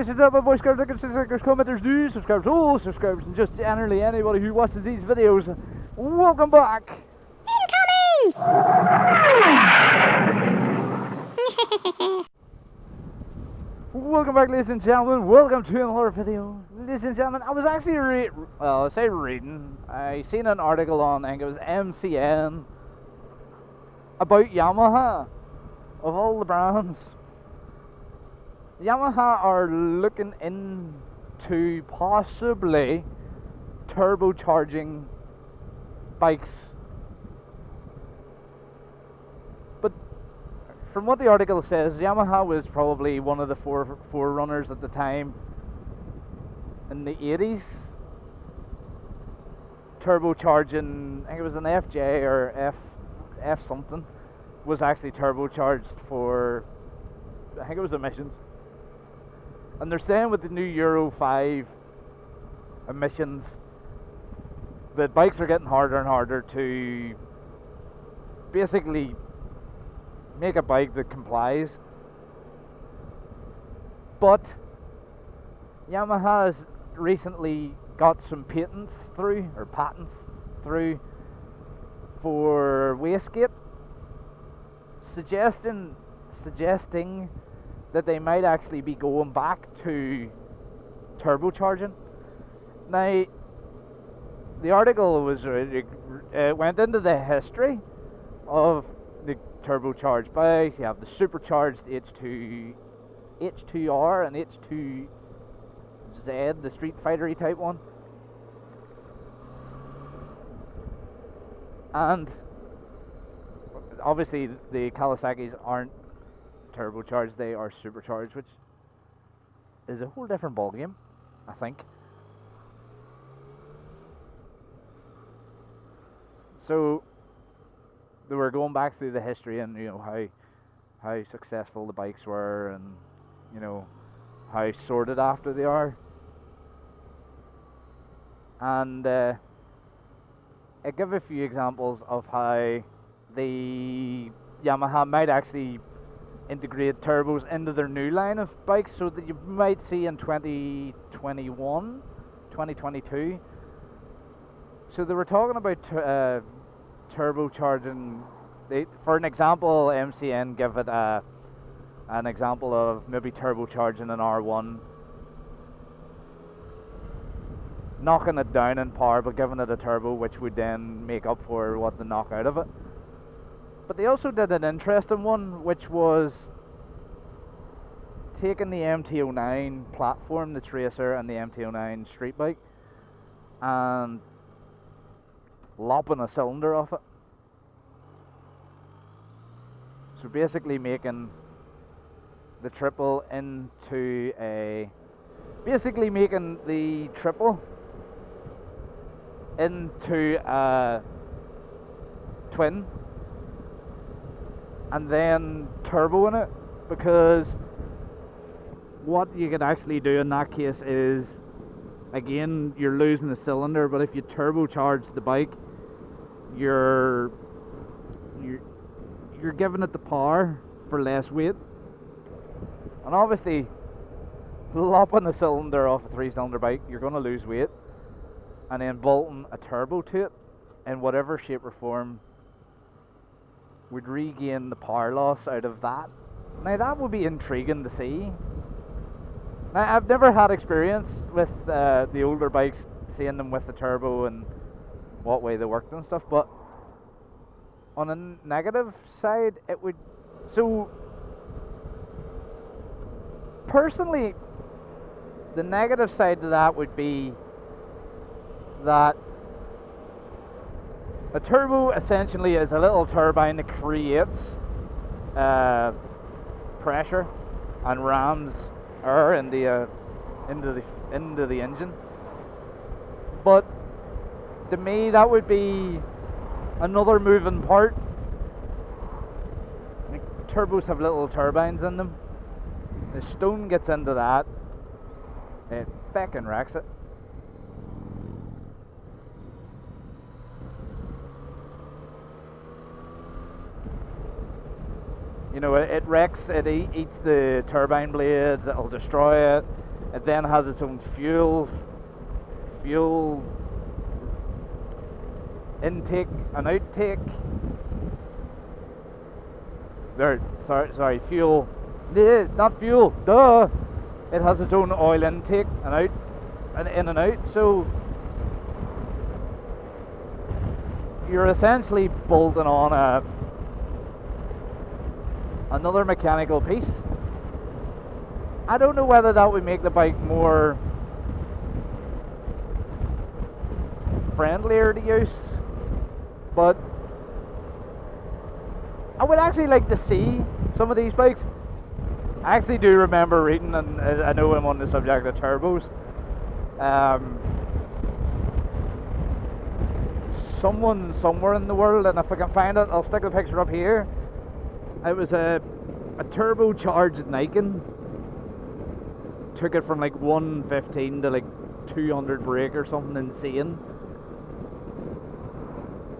ladies and gentlemen, boys, girls, lickers, commenters, new subscribers, old subscribers, and just generally anybody who watches these videos, welcome back! Incoming! Welcome back, ladies and gentlemen, welcome to another video. Ladies and gentlemen, I was actually reading, I seen an article on, I think it was MCN, about Yamaha, of all the brands. Yamaha are looking into possibly turbocharging bikes. But from what the article says, Yamaha was probably one of the forerunners at the time in the 80s. Turbocharging, I think it was an FJ or F something, was actually turbocharged for, I think it was emissions. And they're saying with the new Euro 5 emissions that bikes are getting harder and harder to basically make a bike that complies. But Yamaha has recently got some patents through for wastegate, suggesting that they might actually be going back to turbocharging. Now, the article was went into the history of the turbocharged bikes. You have the supercharged H2R and H2Z, the Street Fighter type one, and obviously the Kawasaki's aren't turbocharged, they are supercharged, which is a whole different ballgame, I think. So they were going back through the history and how successful the bikes were, and how sorted after they are. And I give a few examples of how the Yamaha might actually integrate turbos into their new line of bikes, so that you might see in 2021, 2022. So they were talking about turbocharging. For an example, MCN give it an example of maybe turbocharging an R1, knocking it down in power but giving it a turbo, which would then make up for what they knock out of it. But they also did an interesting one, which was taking the MT-09 platform, the Tracer, and the MT-09 street bike, and lopping a cylinder off it. So basically making the triple into a... basically making the triple into a twin, and then turboing it, because what you could actually do in that case is, again, you're losing the cylinder, but if you turbocharge the bike, you're giving it the power for less weight. And obviously, lopping the cylinder off a 3-cylinder bike, you're going to lose weight, and then bolting a turbo to it in whatever shape or form would regain the power loss out of that. Now that would be intriguing to see. Now I've never had experience with the older bikes, seeing them with the turbo and what way they worked and stuff, but on a negative side, it would... So personally, the negative side to that would be that a turbo essentially is a little turbine that creates pressure and rams air into the engine. But to me, that would be another moving part. Like, turbos have little turbines in them. The stone gets into that, it feckin' wrecks it. You know, it wrecks, it eats the turbine blades, it'll destroy it. It then has its own fuel intake and outtake. Sorry, fuel. Not fuel. Duh. It has its own oil intake and out, and in and out. So you're essentially bolting on another mechanical piece. I don't know whether that would make the bike more friendlier to use, but I would actually like to see some of these bikes. I actually do remember reading, and I know I'm on the subject of turbos, someone somewhere in the world, and if I can find it, I'll stick the picture up here. It was a turbocharged Nikon. Took it from like 115 to like 200 brake or something insane.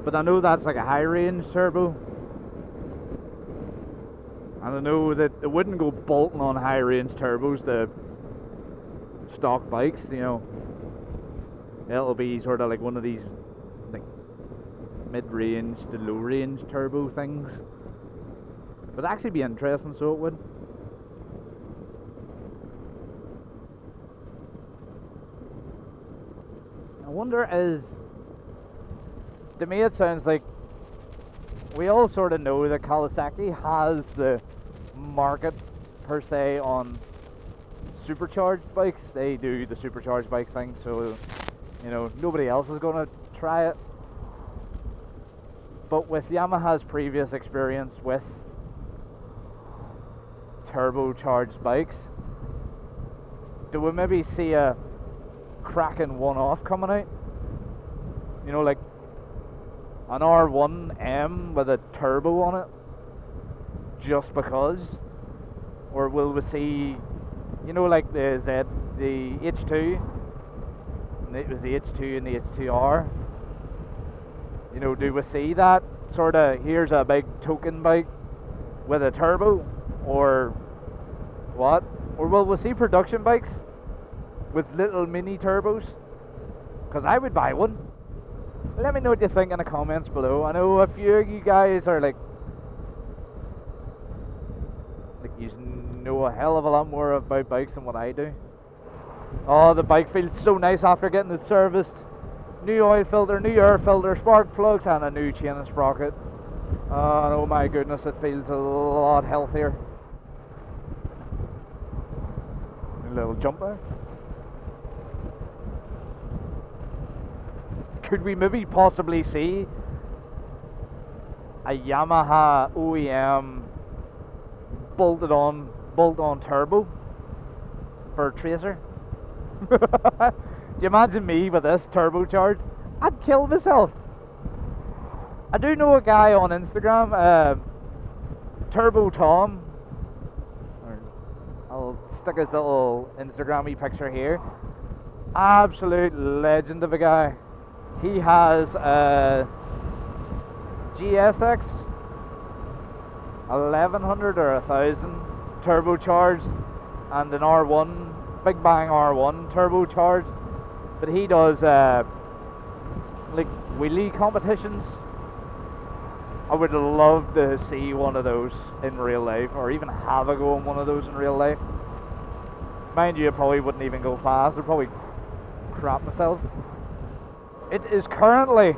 But I know that's like a high range turbo. And I know that it wouldn't go bolting on high range turbos, the stock bikes, you know. It'll be sort of like one of these like mid-range to low-range turbo things. But it'd actually be interesting, so it would. I wonder, to me it sounds like we all sort of know that Kawasaki has the market per se on supercharged bikes. They do the supercharged bike thing, so you know nobody else is going to try it. But with Yamaha's previous experience with turbocharged bikes, do we maybe see a cracking one-off coming out? You know, like an R1M with a turbo on it, just because? Or will we see, you know, like the H2, and it was the H2 and the H2R, you know, do we see that sort of, here's a big token bike with a turbo, or what? Or will we see production bikes with little mini turbos? Because I would buy one. Let me know what you think in the comments below. I know a few of you guys are like you know a hell of a lot more about bikes than what I do. Oh, the bike feels so nice after getting it serviced. New oil filter, new air filter, spark plugs, and a new chain and sprocket. Oh my goodness, it feels a lot healthier. A little jump there. Could we maybe possibly see a Yamaha OEM bolt-on turbo for a Tracer? Do you imagine me with this turbocharged? I'd kill myself. I do know a guy on Instagram, Turbo Tom. I'll stick his little Instagram-y picture here. Absolute legend of a guy. He has a GSX 1100 or 1000 turbocharged and an R1, Big Bang R1 turbocharged, but he does like wheelie competitions. I would love to see one of those in real life, or even have a go on one of those in real life. Mind you, I probably wouldn't even go fast. I'd probably crap myself. It is currently,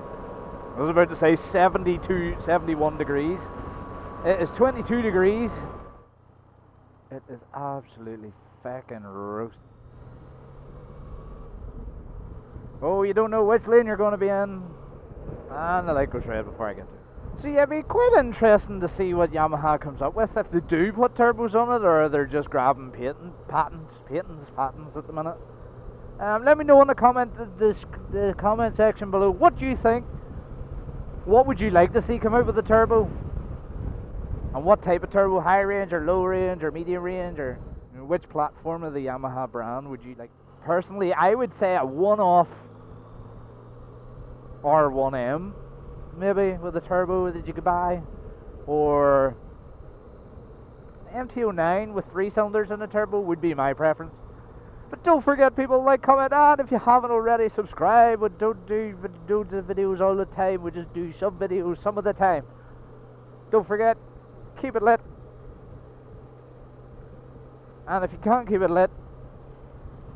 I was about to say 71 degrees. It is 22 degrees. It is absolutely fucking roast. Oh, you don't know which lane you're going to be in. And the light goes red before I get to it. So yeah, it'd be quite interesting to see what Yamaha comes up with, if they do put turbos on it, or they're just grabbing patents at the minute. Let me know in the comment section below. What do you think? What would you like to see come out with the turbo? And what type of turbo? High range or low range or medium range, or which platform of the Yamaha brand would you like? Personally, I would say a one-off R1M, maybe with a turbo that you could buy, or MT09 with 3 cylinders and a turbo would be my preference. But don't forget, people, like, comment, and if you haven't already, subscribe. We don't do the videos all the time. We just do some videos some of the time. Don't forget, keep it lit. And if you can't keep it lit,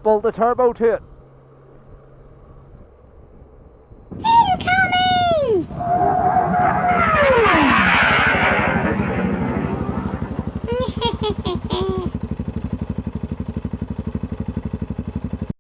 bolt a turbo to it. Incoming!